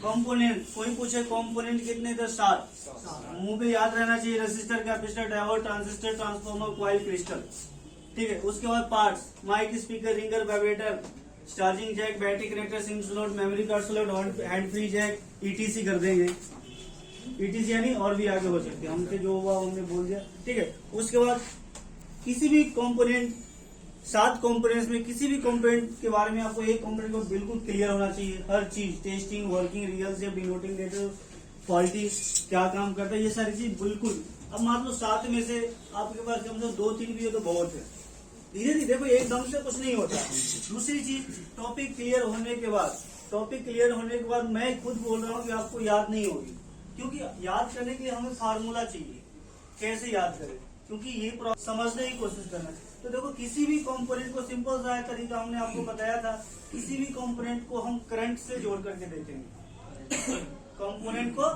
Component, कोई पूछे component कितने थे? 7। मुंह पे याद रहना चाहिए, resistor, capacitor, diode, transistor, transformer, coil, crystal. ठीक है, उसके बाद parts, mic, speaker, ringer, vibrator, charging jack, battery connector, SIM slot, memory card slot, hand free jack, ETC कर देंगे। ईटीसी यानी और भी आगे हो सकते हैं, हमसे जो हुआ हमने बोल दिया। ठीक है, उसके बाद किसी भी कंपोनेंट, 7 कंपोनेंट्स में किसी भी कंपोनेंट के बारे में आपको एक कंपोनेंट को बिल्कुल क्लियर होना चाहिए। हर चीज, टेस्टिंग, वर्किंग, रियल से डिनोटिंग डेटा, क्वालिटी, क्या काम करता है, ये सारी चीज बिल्कुल। अब मान लो 7 में से आपके पास कम से कम 2-3 भी हो तो बहुत है। धीरे धीरे देखो, एकदम से कुछ नहीं होता। दूसरी चीज, टॉपिक क्लियर होने के बाद मैं खुद बोल रहा हूँ कि आपको याद नहीं होगी, क्योंकि याद करने के लिए हमें फार्मूला चाहिए। कैसे याद करें, क्योंकि ये समझने की कोशिश करना है। तो देखो, किसी भी कंपोनेंट को सिंपल सा तरीका हमने आपको बताया था, किसी भी कंपोनेंट को हम करंट से जोड़ करके देखेंगे। कंपोनेंट को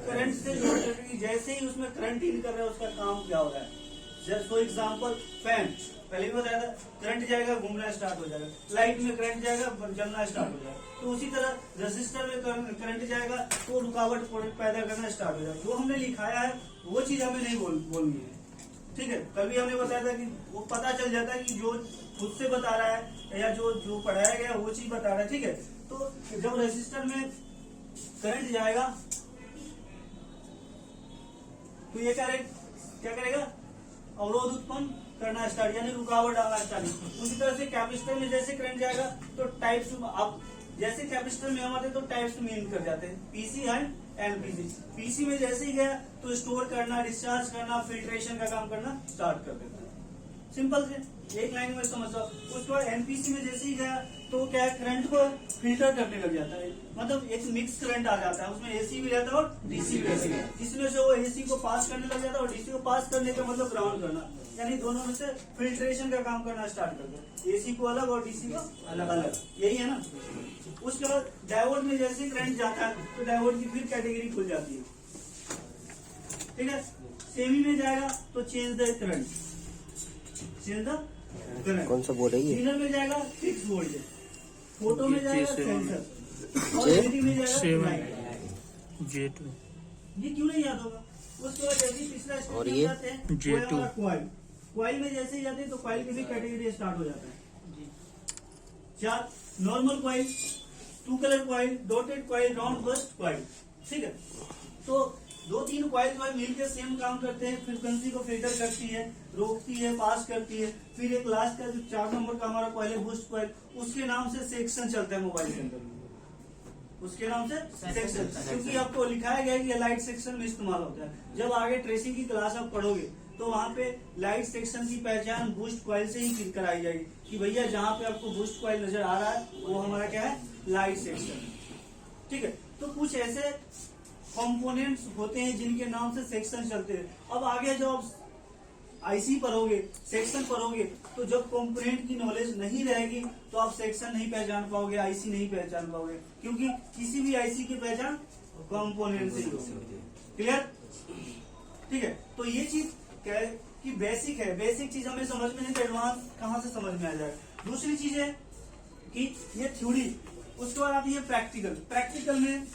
करंट से जोड़ करके, जैसे ही उसमें करंट इन कर रहा है उसका काम क्या हो रहा है। जस्ट फॉर एग्जाम्पल, फैन, पहले भी बताया था, करंट जाएगा घूमना स्टार्ट हो जाएगा। लाइट में करंट जाएगा जलना स्टार्ट हो जाएगा। तो उसी तरह रेसिस्टर में करंट जाएगा तो रुकावट पैदा करना स्टार्ट हो जाएगा। जो हमने लिखाया है वो चीज हमें नहीं बोलनी है। ठीक है, कल भी हमने बताया था कि वो पता चल जाता है कि जो खुद से बता रहा है या जो पढ़ाया गया वो चीज बता रहा है। ठीक है, तो जब रेसिस्टर में करंट जाएगा तो ये क्या करेगा, अवरोध उत्पन्न करना स्टार्ट, यानी रुकावट डालना स्टार्ट। उसी तरह से कैपेसिटर में जैसे करंट जाएगा तो टाइप्स, अब जैसे कैपेसिटर में हम आते हैं तो टाइप्स में इन कर जाते हैं, पीसी एंड एनपीसी। पीसी में जैसे ही गया तो स्टोर करना, डिस्चार्ज करना, फिल्ट्रेशन का काम करना स्टार्ट कर देता है। सिंपल से एक लाइन में समझ लो। उसके बाद एनपीसी में जैसे ही गया तो क्या है, करंट को फिल्टर करने लग जाता है, मतलब एक मिक्स करंट आ जाता है, उसमें एसी भी रहता है और डीसी भी रहता है, जिसमें से वो एसी को पास करने लग जाता है और डीसी को पास करने का मतलब ग्राउंड करना, यानी दोनों में से फिल्ट्रेशन का काम करना स्टार्ट कर देता है, एसी को अलग और डीसी को अलग अलग, यही है ना। उसके बाद डायोड में जैसे करंट जाता है तो डायोड की फिर कैटेगरी खुल जाती है। ठीक है, सेमी में जाएगा तो चेंज द करंट, कौन सा बोर्ड है ये? सिग्नल में जाएगा फिक्स वोल्टेज, फोटो में जाएगा सेंसर और एलईडी में जाएगा लाइट। J2 ये क्यों नहीं याद होगा? उसके बाद जैसे तीसरा स्टेप और में ये जाते हैं J2 क्वाइल में जैसे ही जाते हैं तो क्वाइल की भी कैटेगरी स्टार्ट हो जाता है। 4 normal coil, 2 colour coil, dotted coil, round bust coil. ठीक है, तो 2-3 क्वाइल जो है मिलकर सेम काम करते हैं, फ्रीक्वेंसी को फिल्टर करती है, रोकती है, पास करती है। फिर एक लास्ट का जो 4 नंबर का हमारा क्वाइल है बूस्ट क्वाइल, उसके नाम से सेक्शन चलता है मोबाइल के अंदर, उसके नाम से सेक्शन, क्योंकि आपको लिखाया गया है कि लाइट सेक्शन में इस्तेमाल होता है। जब आगे ट्रेसिंग की क्लास आप पढ़ोगे तो वहाँ पे लाइट सेक्शन की पहचान बूस्ट क्वाइल से ही कराई जाएगी कि भैया जहाँ पे आपको बूस्ट क्वाइल नजर आ रहा है वो हमारा क्या है, लाइट सेक्शन। ठीक है, तो कुछ ऐसे कंपोनेंट्स होते हैं जिनके नाम से सेक्शन चलते हैं। अब आगे जब आप आईसी पढ़ोगे, सेक्शन पढ़ोगे, तो जब कंपोनेंट की नॉलेज नहीं रहेगी तो आप सेक्शन नहीं पहचान पाओगे, आईसी नहीं पहचान पाओगे, क्योंकि किसी भी आईसी की पहचान कंपोनेंट से ही होगी। क्लियर? ठीक है, तो ये चीज क्या है कि बेसिक है, बेसिक चीज हमें समझ में नहीं तो एडवांस कहाँ से समझ में आ जाएगा। दूसरी चीज है कि ये थ्योरी, उसके बाद आती है प्रैक्टिकल। प्रैक्टिकल में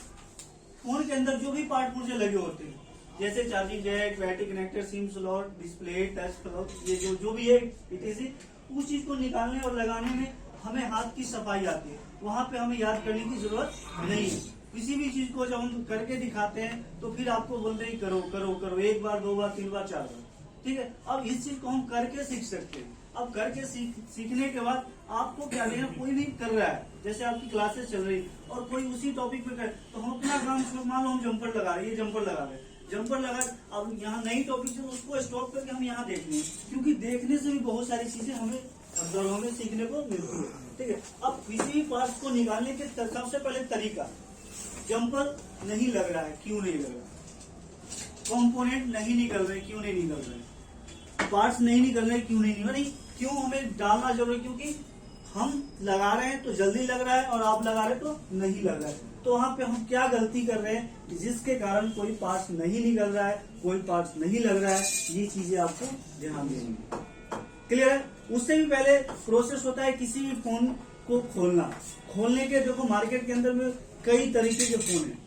फोन के अंदर जो भी पार्ट पुर्जे लगे होते हैं, जैसे charging jack, battery connector, SIM slot, display, touch slot, ये जो भी है इटीसी, उस चीज को निकालने और लगाने में हमें हाथ की सफाई आती है, वहां पे हमें याद करने की जरूरत नहीं है। किसी भी चीज को जब हम करके दिखाते हैं तो फिर आपको बोलते हैं करो करो करो, 1 बार 2 बार 3 बार 4 बार। ठीक है, अब इस चीज को हम करके सीख सकते हैं। अब करके सीखने के बाद आपको क्या लेना, कोई भी कर रहा है, जैसे आपकी क्लासेस चल रही और कोई उसी टॉपिक पे कर, तो हम अपना काम, मान लो हम जंपर लगा रहे हैं, ये जंपर लगा रहे हैं, जंपर लगा, अब यहाँ नई टॉपिक है उसको स्टॉप करके हम यहाँ देख लें, क्योंकि देखने से भी बहुत सारी चीजें हमें ऑब्जर्व हमें सीखने को मिलती है। ठीक है, अब किसी भी पार्ट को निकालने के सबसे पहले तरीका, जंपर नहीं लग रहा है, क्यों नहीं लग रहा, कंपोनेंट नहीं निकल रहे, क्यों नहीं निकल रहे, पार्ट्स नहीं निकल रहे, क्यों नहीं निकल रहे, क्यों हमें डालना जरूरी है, क्योंकि हम लगा रहे हैं तो जल्दी लग रहा है और आप लगा रहे हैं तो नहीं लग रहा है। तो वहां पे हम क्या गलती कर रहे हैं जिसके कारण कोई पार्ट्स नहीं निकल रहा है, कोई पार्ट्स नहीं लग रहा है, ये चीजें आपको ध्यान देनी है। क्लियर है? उससे भी पहले प्रोसेस होता है किसी भी फोन को खोलना। खोलने के देखो मार्केट के अंदर में कई तरीके के फोन है।